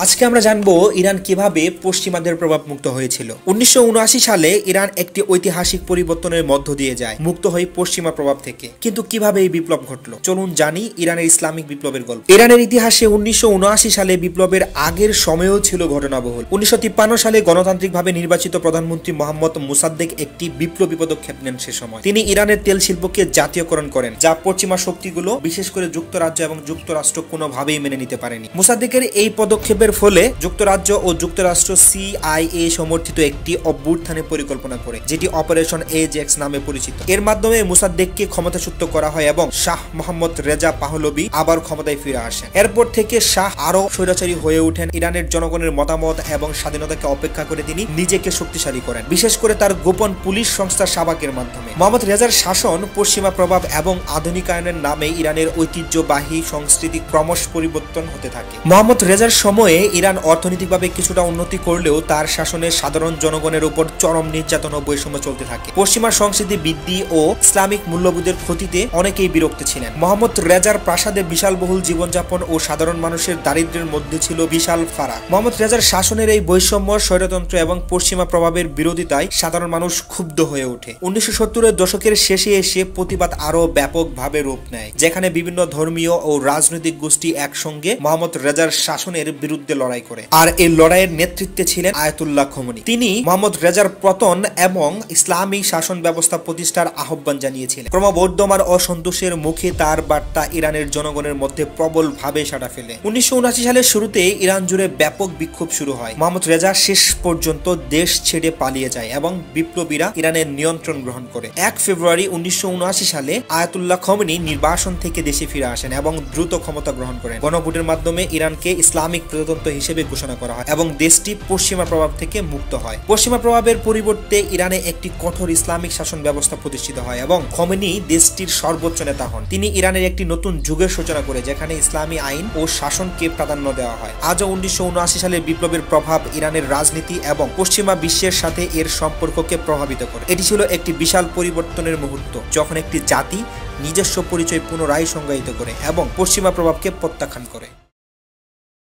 আজকে আমরা জানবো ইরান কিভাবে পশ্চিমাদের প্রভাব মুক্ত হয়েছিল। 1979 সালে ইরান একটি ঐতিহাসিক পরিবর্তনের মধ্য দিয়ে যায়, মুক্ত হয়ে পশ্চিমা প্রভাব থেকে। কিন্তু কিভাবে এই বিপ্লব ঘটলো, চলুন জানি ইরানের ইসলামিক বিপ্লবের গল্প। ইরানের ইতিহাসে 1979 সালে বিপ্লবের আগের সময়ও ছিল ঘটনাবহুল। 1953 সালে গণতান্ত্রিকভাবে নির্বাচিত প্রধানমন্ত্রী মোহাম্মদ মুসাদ্দেক একটি বিপ্লবী পদক্ষেপ নেন। সে সময় তিনি ইরানের তেল শিল্পকে জাতীয়করণ করেন, যা পশ্চিমা শক্তিগুলো বিশেষ করে যুক্তরাজ্য এবং যুক্তরাষ্ট্র কোনোভাবেই মেনে নিতে পারেনি। মুসাদ্দেকের এই পদক্ষেপের ফলে যুক্তরাজ্য ও যুক্তরাষ্ট্র CIA সমর্থিত একটি অভ্যুত্থানের পরিকল্পনা করে, যেটি অপারেশন এজেক্স নামে পরিচিত। এর মাধ্যমে মুসাদ্দেককে ক্ষমতাচ্যুত করা হয় এবং শাহ মোহাম্মদ রেজা পাহলভি আবার ক্ষমতায় ফিরে আসেন। এরপর থেকে শাহ আরো স্বৈরাচারী হয়ে ওঠেন। ইরানের জনগণের মতামত এবং স্বাধীনতাকে অপেক্ষা করে তিনি নিজেকে শক্তিশালী করেন, বিশেষ করে তার গোপন পুলিশ সংস্থা শাবাকের মাধ্যমে। মোহাম্মদ রেজার শাসন পশ্চিমা প্রভাব এবং আধুনিকায়নের নামে ইরানের ঐতিহ্যবাহী সংস্কৃতি ক্রমশ পরিবর্তন হতে থাকে। মোহাম্মদ রেজার সময়ে ইরান অর্থনৈতিকভাবে কিছুটা উন্নতি করলেও তার শাসনে সাধারণ জনগণের উপর চরম নির্যাতন ও বৈষম্য চলতে থাকে। পশ্চিমা সংস্কৃতি বৃদ্ধি ও ইসলামিক মূল্যবোধের ক্ষতিতে অনেকেই বিরক্ত ছিলেন। মোহাম্মদ রেজার প্রাসাদে বিশালবহুল জীবনযাপন ও সাধারণ মানুষের দারিদ্র্যের মধ্যে ছিল বিশাল ফারাক। মোহাম্মদ রেজার শাসনের এই বৈষম্য, স্বৈরতন্ত্র এবং পশ্চিমা প্রভাবের বিরোধিতায় সাধারণ মানুষ ক্ষুব্ধ হয়ে ওঠে। 1970-এর দশকের শেষে এসে প্রতিবাদ আরো ব্যাপকভাবে রূপ নেয়, যেখানে বিভিন্ন ধর্মীয় ও রাজনৈতিক গোষ্ঠী একসঙ্গে মোহাম্মদ রেজার শাসনের বিরুদ্ধে লড়াই করে। আর এই লড়াইয়ের নেতৃত্বে ছিলেন আয়াতুল্লাহ খোমেনি। তিনি মোহাম্মদ রেজার পতন এবং ইসলামী শাসন ব্যবস্থা প্রতিষ্ঠার আহ্বান জানিয়েছিলেন। ক্রমবর্ধমান অসন্তোষের মুখে তার বার্তা ইরানের জনগণের মধ্যে প্রবলভাবে সাড়া ফেলে। 1979 সালের শুরুতে ইরান জুড়ে ব্যাপক বিক্ষোভ শুরু হয়। মোহাম্মদ রেজা শেষ পর্যন্ত দেশ ছেড়ে পালিয়ে যায় এবং বিপ্লবীরা ইরানের নিয়ন্ত্রণ গ্রহণ করে। 1 ফেব্রুয়ারি 1979 সালে আয়াতুল্লাহ খোমেনি নির্বাসন থেকে দেশে ফিরে আসেন এবং দ্রুত ক্ষমতা গ্রহণ করেন। গণভোটের মাধ্যমে ইরানকে ইসলামিক প্রজাতন্ত্র হিসেবে ঘোষণা করা হয় এবং দেশটি পশ্চিমা প্রভাব থেকে মুক্ত হয়। পশ্চিমা প্রভাবের পরিবর্তে ইরানে একটি কঠোর ইসলামিক শাসন ব্যবস্থা প্রতিষ্ঠিত হয় এবং খোমেনি দেশটির সর্বোচ্চ নেতা হন। তিনি ইরানের একটি নতুন যুগের সূচনা করে, যেখানে ইসলামী আইন ও শাসনকে প্রাধান্য দেওয়া হয়। আজও 1979 সালের বিপ্লবের প্রভাব ইরানের রাজনীতি এবং পশ্চিমা বিশ্বের সাথে এর সম্পর্ককে প্রভাবিত করে। এটি ছিল একটি বিশাল পরিবর্তনের মুহূর্ত, যখন একটি জাতি নিজস্ব পরিচয় পুনরায় সংজ্ঞায়িত করে এবং পশ্চিমা প্রভাবকে প্রত্যাখ্যান করে।